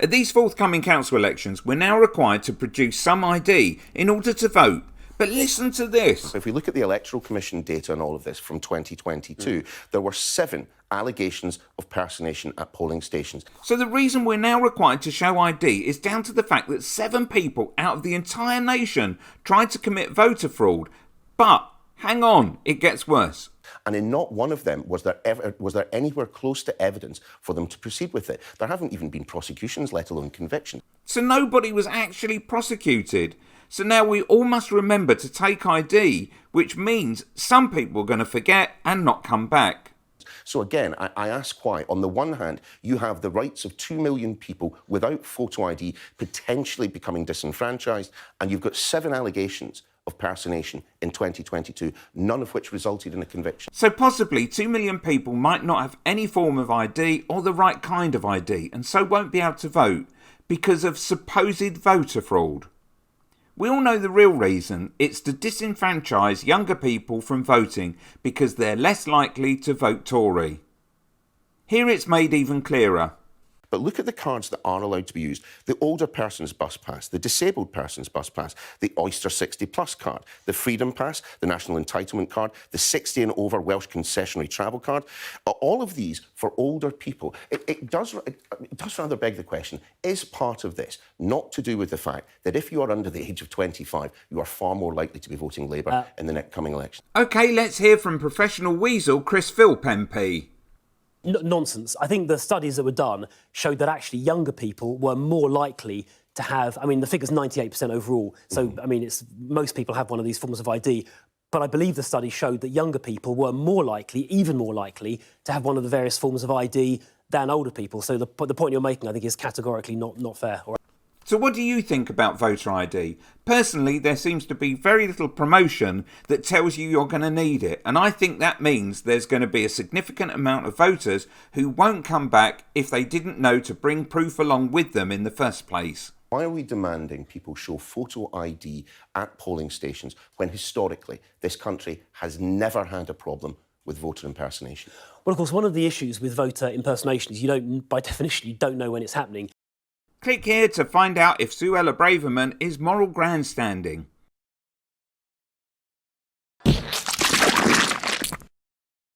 At these forthcoming council elections, we're now required to produce some ID in order to vote. But listen to this. If we look at the Electoral Commission data on all of this from 2022, there were 7 allegations of personation at polling stations. So the reason we're now required to show ID is down to the fact that 7 people out of the entire nation tried to commit voter fraud. But hang on, it gets worse. And in not one of them was there anywhere close to evidence for them to proceed with it. There haven't even been prosecutions, let alone convictions. So nobody was actually prosecuted. So now we all must remember to take ID, which means some people are going to forget and not come back. So again, I ask why. On the one hand, you have the rights of 2 million people without photo ID potentially becoming disenfranchised, and you've got 7 allegations of personation in 2022, none of which resulted in a conviction. So possibly 2 million people might not have any form of ID or the right kind of ID, and so won't be able to vote because of supposed voter fraud. We all know the real reason. It's to disenfranchise younger people from voting because they're less likely to vote Tory. Here it's made even clearer. But look at the cards that are allowed to be used. The older person's bus pass, the disabled person's bus pass, the Oyster 60 Plus card, the Freedom Pass, the National Entitlement card, the 60 and over Welsh concessionary travel card. All of these for older people. It does rather beg the question, is part of this not to do with the fact that if you are under the age of 25, you are far more likely to be voting Labour in the next coming election? OK, let's hear from professional weasel Philp MP. Nonsense. I think the studies that were done showed that actually younger people were more likely to have, I mean, the figure's 98% overall. So, I mean, most people have one of these forms of ID. But I believe the study showed that younger people were more likely, even more likely, to have one of the various forms of ID than older people. So the point you're making, I think, is categorically not fair. So what do you think about voter ID? Personally, there seems to be very little promotion that tells you you're going to need it. And I think that means there's going to be a significant amount of voters who won't come back if they didn't know to bring proof along with them in the first place. Why are we demanding people show photo ID at polling stations when historically this country has never had a problem with voter impersonation? Well, of course, one of the issues with voter impersonation is by definition, you don't know when it's happening. Click here to find out if Suella Braverman is moral grandstanding.